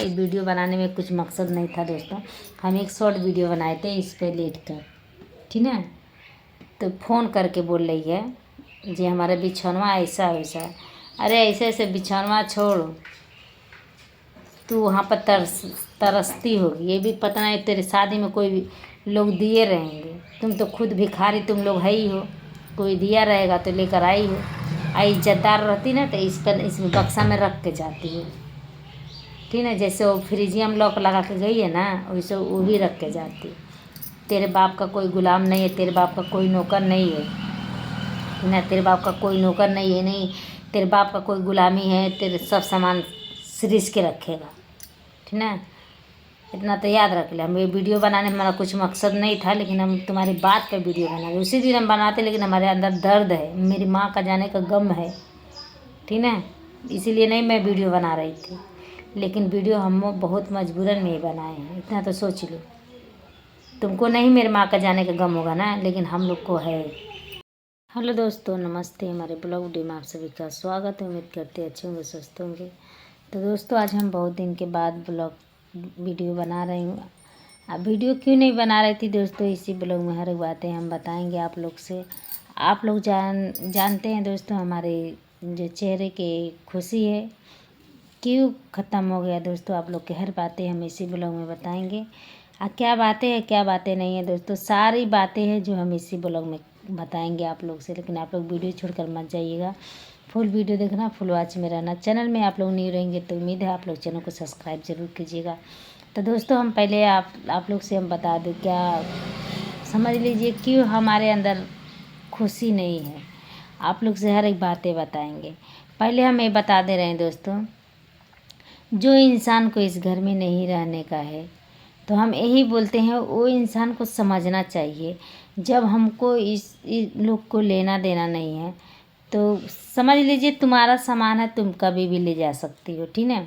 Video बनाने में कुछ मकसद नहीं था दोस्तों। हम एक शॉर्ट वीडियो बनाए थे इस पे लेट कर, ठीक है। तो फ़ोन करके बोल रही है जी हमारा बिछौनवा ऐसा वैसा है। अरे ऐसे ऐसे बिछौनवा छोड़, तू वहाँ पर तरसती होगी, ये भी पता नहीं तेरे शादी में कोई लोग दिए रहेंगे। तुम तो खुद भिखारी तुम लोग है ही हो, कोई दिया रहेगा तो लेकर आई हो। इज्जतदार रहती ना तो इसमें बक्सा में रख के जाती हो, ठीक है। जैसे वो फ्रिजिया में लॉक लगा के गई है ना, वैसे वो भी रख के जाती। तेरे बाप का कोई गुलाम नहीं है, तेरे बाप का कोई नौकर नहीं है ना, तेरे बाप का कोई नौकर नहीं है, नहीं तेरे बाप का कोई गुलामी है। तेरे सब सामान सृज के रखेगा, ठीक ना। इतना तो याद रख ले। हम ये वीडियो बनाने में हमारा कुछ मकसद नहीं था, लेकिन हम तुम्हारी बात पे वीडियो बना रहे। उसी दिन हम बनाते, लेकिन हमारे अंदर दर्द है, मेरी माँ का जाने का गम है, ठीक ना। इसीलिए नहीं मैं वीडियो बना रही थी, लेकिन वीडियो हम बहुत मजबूरन में ही बनाए हैं। इतना तो सोच लो। तुमको नहीं मेरी माँ का जाने का गम होगा ना, लेकिन हम लोग को है। हेलो दोस्तों, नमस्ते। हमारे ब्लॉग वीडियो में आप सभी का स्वागत है। उम्मीद करते अच्छे होंगे, स्वस्थ होंगे। तो दोस्तों आज हम बहुत दिन के बाद ब्लॉग वीडियो बना रही हूँ। अब वीडियो क्यों नहीं बना रही थी दोस्तों, इसी ब्लॉग में हर एक बातें हम बताएंगे आप लोग से। आप लोग जानते हैं दोस्तों हमारे जो चेहरे की खुशी है क्यों ख़त्म हो गया दोस्तों। आप लोग की हर बातें हम इसी ब्लॉग में बताएंगे। क्या बातें हैं क्या बातें नहीं है दोस्तों, सारी बातें हैं जो हम इसी ब्लॉग में बताएंगे आप लोग से। लेकिन आप लोग वीडियो छोड़कर मत जाइएगा, फुल वीडियो देखना, फुल वॉच में रहना। चैनल में आप लोग न्यू रहेंगे तो उम्मीद है आप लोग चैनल को सब्सक्राइब जरूर कीजिएगा। तो दोस्तों हम पहले आप लोग से हम बता दें, क्या समझ लीजिए क्यों हमारे अंदर खुशी नहीं है। आप लोग से हर एक बातें बताएंगे। पहले हम ये बता दे रहे हैं दोस्तों, जो इंसान को इस घर में नहीं रहने का है तो हम यही बोलते हैं वो इंसान को समझना चाहिए। जब हमको इस लोग को लेना देना नहीं है तो समझ लीजिए तुम्हारा सामान है, तुम कभी भी ले जा सकती हो, ठीक है।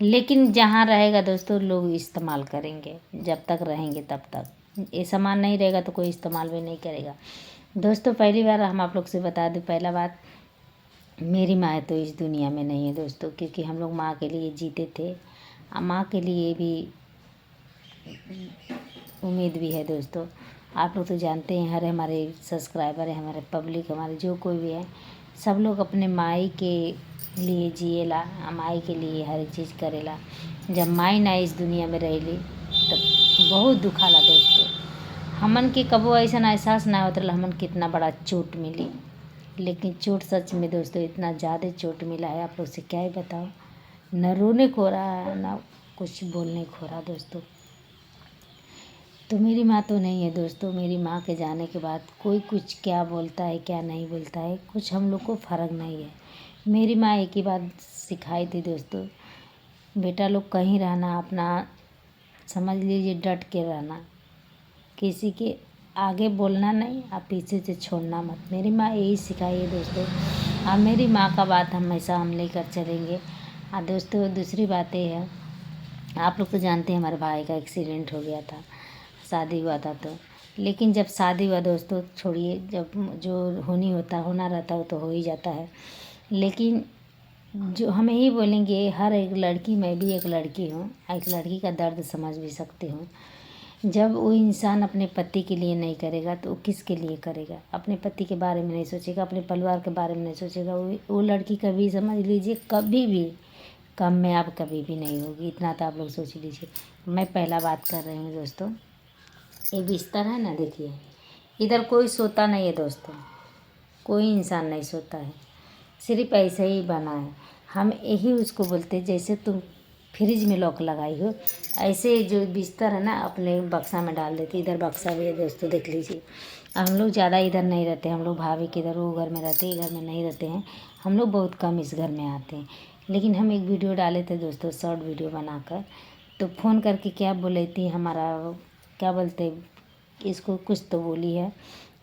लेकिन जहाँ रहेगा दोस्तों लोग इस्तेमाल करेंगे, जब तक रहेंगे तब तक। ये सामान नहीं रहेगा तो कोई इस्तेमाल भी नहीं करेगा दोस्तों। पहली बार हम आप लोग से बता दें, पहला बात, मेरी माँ तो इस दुनिया में नहीं है दोस्तों, क्योंकि हम लोग माँ के लिए जीते थे। माँ के लिए भी उम्मीद भी है दोस्तों। आप लोग तो जानते हैं, हर हमारे सब्सक्राइबर है, हमारे पब्लिक, हमारे जो कोई भी है, सब लोग अपने माई के लिए जिएला, माई के लिए हर एक चीज़ करेला। जब माई ना इस दुनिया में रहेली तब बहुत दुखाला दोस्तों। हमन के कबो ऐसा एहसास ना होता हमन कितना बड़ा चोट मिली, लेकिन चोट सच में दोस्तों इतना ज़्यादा चोट मिला है, आप लोग से क्या ही बताओ। न रोने को हो रहा है ना कुछ बोलने को हो रहा दोस्तों। तो मेरी माँ तो नहीं है दोस्तों। मेरी माँ के जाने के बाद कोई कुछ क्या बोलता है क्या नहीं बोलता है, कुछ हम लोग को फ़र्क नहीं है। मेरी माँ एक ही बात सिखाई थी दोस्तों, बेटा लोग कहीं रहना अपना समझ लीजिए डट के रहना, किसी के आगे बोलना नहीं और पीछे से छोड़ना मत। मेरी माँ यही सिखाई है दोस्तों, और मेरी माँ का बात हमेशा हम लेकर चलेंगे। और दोस्तों दूसरी बात ये है, आप लोग तो जानते हैं हमारे भाई का एक्सीडेंट हो गया था, शादी हुआ था तो। लेकिन जब शादी हुआ दोस्तों, छोड़िए, जब जो होना रहता है वो तो हो ही जाता है। लेकिन जो हम यही बोलेंगे, हर एक लड़की, मैं भी एक लड़की हूँ, एक लड़की का दर्द समझ भी सकती हूँ। जब वो इंसान अपने पति के लिए नहीं करेगा तो वो किसके लिए करेगा। अपने पति के बारे में नहीं सोचेगा, अपने परिवार के बारे में नहीं सोचेगा, वो लड़की कभी समझ लीजिए कभी भी कामयाब कभी भी नहीं होगी। इतना तो आप लोग सोच लीजिए। मैं पहला बात कर रही हूँ दोस्तों, ये बिस्तर है ना, देखिए इधर कोई सोता नहीं है दोस्तों, कोई इंसान नहीं सोता है, सिर्फ ऐसे ही बना है। हम यही उसको बोलते हैं, जैसे तुम फ्रिज में लॉक लगाई हो, ऐसे जो बिस्तर है ना अपने बक्सा में डाल देती। इधर बक्सा भी है दोस्तों, देख लीजिए। हम लोग ज़्यादा इधर नहीं रहते, हम लोग भाभी के इधर वो घर में रहते हैं, घर में नहीं रहते हैं। हम लोग बहुत कम इस घर में आते हैं। लेकिन हम एक वीडियो डाले थे दोस्तों, शॉर्ट वीडियो बनाकर, तो फ़ोन करके क्या बोली थी, हमारा क्या बोलते इसको, कुछ तो बोली है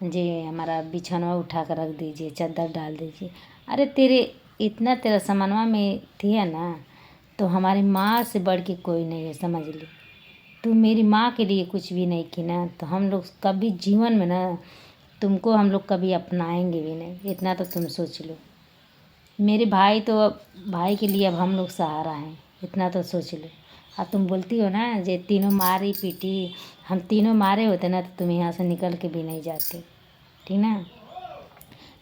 जी, हमारा बिछौना उठा कर रख दीजिए, चादर डाल दीजिए। अरे इतना तेरा सामानवा में थी है ना, तो हमारी माँ से बढ़ के कोई नहीं है, समझ ली। तू मेरी माँ के लिए कुछ भी नहीं की ना, तो हम लोग कभी जीवन में ना तुमको हम लोग कभी अपनाएंगे भी नहीं। इतना तो तुम सोच लो। मेरे भाई तो भाई के लिए अब हम लोग सहारा हैं, इतना तो सोच लो। और तुम बोलती हो ना जे तीनों मारी पीटी, हम तीनों मारे होते ना तो तुम यहाँ से निकल के भी नहीं जाते, ठीक ना।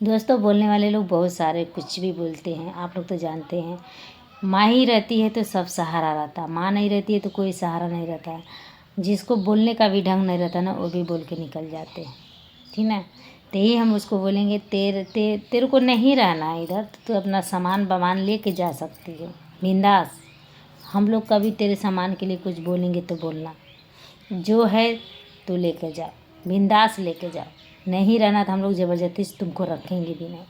दोस्तों बोलने वाले लोग बहुत सारे कुछ भी बोलते हैं, आप लोग तो जानते हैं। माँ ही रहती है तो सब सहारा रहता, माँ नहीं रहती है तो कोई सहारा नहीं रहता है। जिसको बोलने का भी ढंग नहीं रहता ना वो भी बोल के निकल जाते हैं, ठीक ना। तो यही हम उसको बोलेंगे तेरे को नहीं रहना है इधर, तो तू अपना सामान वामान लेके जा सकती हो बिंदास। हम लोग कभी तेरे सामान के लिए कुछ बोलेंगे तो बोलना, जो है तू लेके जाओ, बिंदास लेके जाओ। नहीं रहना तो हम लोग ज़बरदस्ती से तुमको रखेंगे भी नहीं,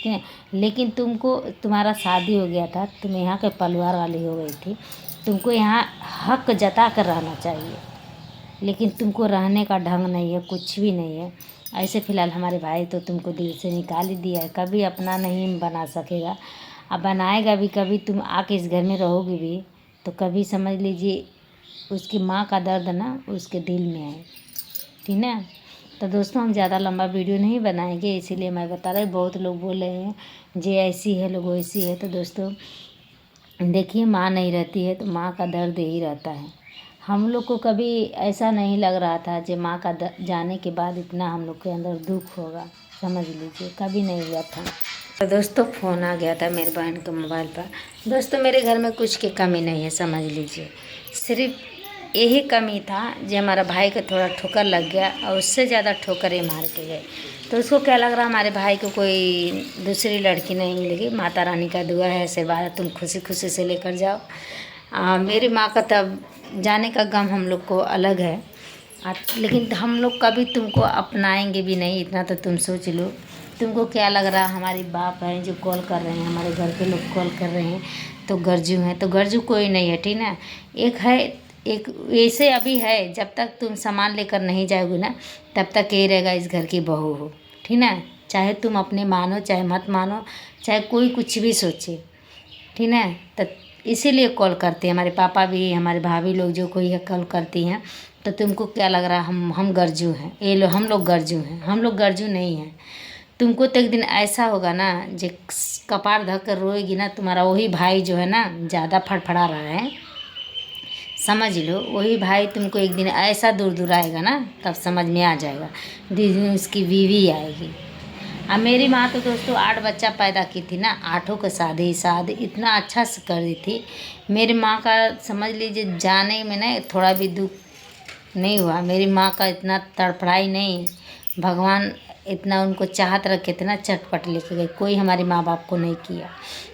ठीक है। लेकिन तुमको तुम्हारा शादी हो गया था, तुम यहाँ के परिवार वाली हो गई थी, तुमको यहाँ हक जता कर रहना चाहिए, लेकिन तुमको रहने का ढंग नहीं है, कुछ भी नहीं है। ऐसे फ़िलहाल हमारे भाई तो तुमको दिल से निकाल ही दिया है, कभी अपना नहीं बना सकेगा। अब बनाएगा भी कभी, तुम आके इस घर में रहोगे भी तो कभी समझ लीजिए उसकी माँ का दर्द ना उसके दिल में है, ठीक ना। तो दोस्तों हम ज़्यादा लंबा वीडियो नहीं बनाएंगे, इसीलिए मैं बता रही। बहुत लोग बोल रहे हैं जे ऐसी है, लोग वैसी है। तो दोस्तों देखिए, माँ नहीं रहती है तो माँ का दर्द यही रहता है। हम लोग को कभी ऐसा नहीं लग रहा था जो माँ का जाने के बाद इतना हम लोग के अंदर दुख होगा, समझ लीजिए कभी नहीं हुआ था। तो दोस्तों फ़ोन आ गया था मेरे बहन के मोबाइल पर। दोस्तों मेरे घर में कुछ की कमी नहीं है, समझ लीजिए। सिर्फ यही कमी था जो हमारा भाई को थोड़ा ठोकर लग गया और उससे ज़्यादा ठोकरें मार के गए। तो उसको क्या लग रहा हमारे भाई को कोई दूसरी लड़की नहीं मिलेगी। माता रानी का दुआ है, आशीर्वाद है, तुम खुशी खुशी से लेकर जाओ। मेरी माँ का तब जाने का गम हम लोग को अलग है, लेकिन हम लोग कभी तुमको अपनाएंगे भी नहीं, इतना तो तुम सोच लो। तुमको क्या लग रहा हमारी बाप हैं जो कॉल कर रहे हैं, हमारे घर के लोग कॉल कर रहे हैं तो गर्जू हैं, तो गर्जू कोई नहीं है, ठीक ना। एक है, एक ऐसे अभी है, जब तक तुम सामान लेकर नहीं जाओगे ना तब तक यही रहेगा इस घर की बहू हो, ठीक ना। चाहे तुम अपने मानो चाहे मत मानो, चाहे कोई कुछ भी सोचे, ठीक ना। तो इसीलिए कॉल करते हैं हमारे पापा भी, हमारे भाभी लोग जो कोई है कॉल करती हैं। तो तुमको क्या लग रहा हम गर्जू हैं, ये लो हम लोग गर्जू हैं, हम लोग गर्जू नहीं हैं। तुमको तो एक दिन ऐसा होगा ना जे कपार धक कर रोएगी ना, तुम्हारा वही भाई जो है ना ज़्यादा फड़फड़ा रहा है, समझ लो। वही भाई तुमको एक दिन ऐसा दूर दूर आएगा ना, तब समझ में आ जाएगा। दिन उसकी बीवी आएगी। अब मेरी माँ तो दोस्तों 8 बच्चा पैदा की थी ना, 8 का शादी इतना अच्छा से कर दी थी। मेरी माँ का समझ लीजिए जाने में ना थोड़ा भी दुख नहीं हुआ। मेरी माँ का इतना तड़फड़ाई नहीं, भगवान इतना उनको चाहत रखे थे ना, चटपट लेके गए। कोई हमारे माँ बाप को नहीं किया।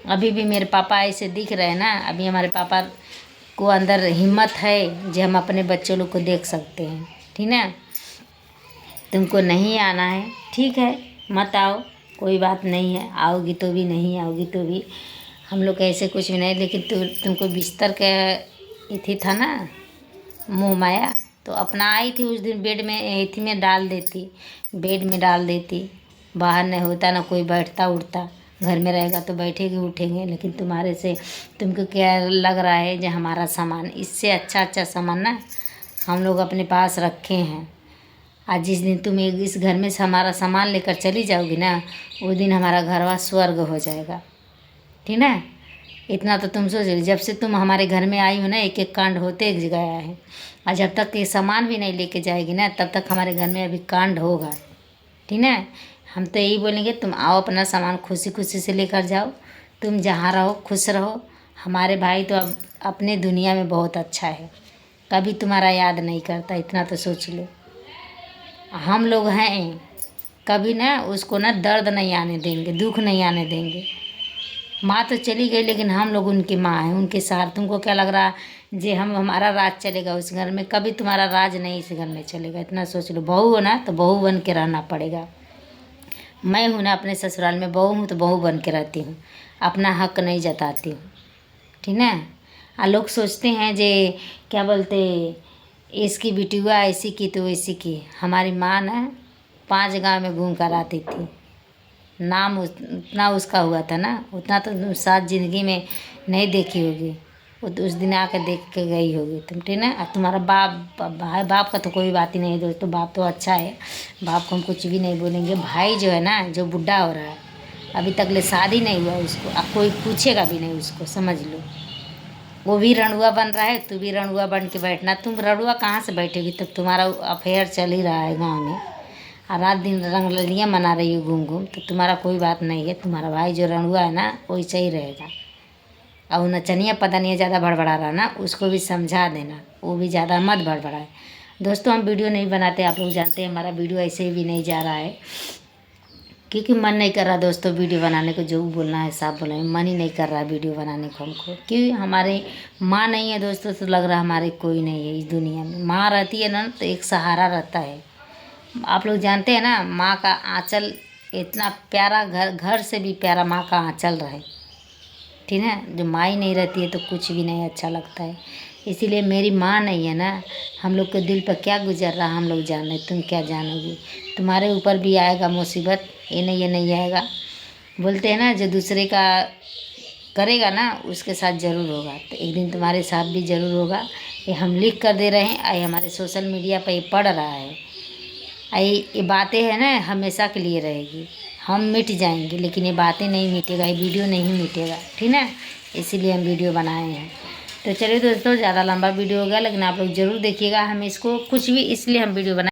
अभी भी मेरे पापा ऐसे दिख रहे हैं ना, अभी हमारे पापा को अंदर हिम्मत है जो हम अपने बच्चों लोग को देख सकते हैं, ठीक ना। तुमको नहीं आना है, ठीक है, मत आओ, कोई बात नहीं है। आओगी तो भी, नहीं आओगी तो भी, हम लोग ऐसे कुछ भी नहीं। लेकिन तुमको बिस्तर का इथी था ना मोह माया, तो अपना आई थी उस दिन बेड में इथी में डाल देती, बेड में डाल देती। बाहर नहीं होता ना कोई बैठता उठता, घर में रहेगा तो बैठेंगे उठेंगे। लेकिन तुम्हारे से तुमको क्या लग रहा है जो हमारा सामान, इससे अच्छा अच्छा सामान ना हम लोग अपने पास रखे हैं। आज जिस दिन तुम इस घर में से हमारा सामान लेकर चली जाओगी ना, उस दिन हमारा घरवा स्वर्ग हो जाएगा, ठीक ना। इतना तो तुम सोच लो, जब से तुम हमारे घर में आई हो ना एक एक कांड होते गया है। और जब तक ये सामान भी नहीं लेके जाएगी ना तब तक हमारे घर में अभी कांड होगा, ठीक ना। हम तो यही बोलेंगे तुम आओ, अपना सामान खुशी खुशी से लेकर जाओ, तुम जहाँ रहो खुश रहो। हमारे भाई तो अब अपने दुनिया में बहुत अच्छा है, कभी तुम्हारा याद नहीं करता, इतना तो सोच लो। हम लोग हैं, कभी ना उसको ना दर्द नहीं आने देंगे, दुख नहीं आने देंगे। माँ तो चली गई लेकिन हम लोग उनकी माँ हैं, उनके साथ। तुमको क्या लग रहा जे हमारा राज चलेगा उस घर में? कभी तुम्हारा राज नहीं इस घर में चलेगा, इतना सोच लो। बहू हो ना तो बहू बन के रहना पड़ेगा। मैं हूँ ना अपने ससुराल में बहू हूँ तो बहू बन के रहती हूँ, अपना हक नहीं जताती हूँ, ठीक ना। आ लोग सोचते हैं जे क्या बोलते इसकी बिटिया ऐसी की तो वैसी की। हमारी माँ ना 5 गांव में घूम कर आती थी, नाम उतना उसका हुआ था ना, उतना तो साथ ज़िंदगी में नहीं देखी होगी, वो तो उस दिन आकर देख के गई होगी तुम, ठीक ना। और तुम्हारा बाप भाई, बाप का तो कोई बात ही नहीं है दोस्तों, बाप तो अच्छा है, बाप को हम कुछ भी नहीं बोलेंगे। भाई जो है ना, जो बुढ़ा हो रहा है, अभी तक ले शादी नहीं हुआ उसको, अब कोई पूछेगा भी नहीं उसको, समझ लो। वो भी रणुआ बन रहा है, तू भी रणुआ बन के बैठना। तुम रणुआ कहाँ से बैठेगी, तब तुम्हारा अफेयर चल ही रहा है गाँव में, और रात दिन रंग ललियाँ मना रही हो घूम घूम, तो तुम्हारा कोई बात नहीं है। तुम्हारा भाई जो रणुआ है ना वैसे ही रहेगा। और नचनिया पता नहीं ज़्यादा भड़बड़ा रहा ना, उसको भी समझा देना, वो भी ज़्यादा मत भड़बड़ाए। दोस्तों हम वीडियो नहीं बनाते, आप लोग जानते हैं, हमारा वीडियो ऐसे भी नहीं जा रहा है क्योंकि मन नहीं कर रहा दोस्तों वीडियो बनाने को। जो बोलना है साफ बोला है, मन ही नहीं कर रहा वीडियो बनाने को हमको, क्योंकि हमारे माँ नहीं है दोस्तों, तो लग रहा हमारे कोई नहीं है इस दुनिया में। माँ रहती है ना तो एक सहारा रहता है। आप लोग जानते हैं ना, माँ का आंचल इतना प्यारा, घर से भी प्यारा माँ का आंचल रहे, ठीक है। जो माँ ही नहीं रहती है तो कुछ भी नहीं अच्छा लगता है। इसीलिए मेरी माँ नहीं है ना, हम लोग के दिल पर क्या गुजर रहा हम लोग जाने, तुम क्या जानोगी। तुम्हारे ऊपर भी आएगा मुसीबत, ये नहीं आएगा। बोलते हैं ना, जो दूसरे का करेगा ना उसके साथ ज़रूर होगा, तो एक दिन तुम्हारे साथ भी ज़रूर होगा। ये हम लिख कर दे रहे हैं, ये हमारे सोशल मीडिया पर ये पड़ रहा है। ये बातें हैं ना हमेशा के लिए रहेगी, हम मिट जाएंगे लेकिन ये बातें नहीं मिटेगा, ये वीडियो नहीं मिटेगा, ठीक है। इसीलिए हम वीडियो बनाए हैं। तो चलिए दोस्तों, ज़्यादा लंबा वीडियो हो गया, लेकिन आप लोग ज़रूर देखिएगा। हम इसको कुछ भी इसलिए हम वीडियो बनाए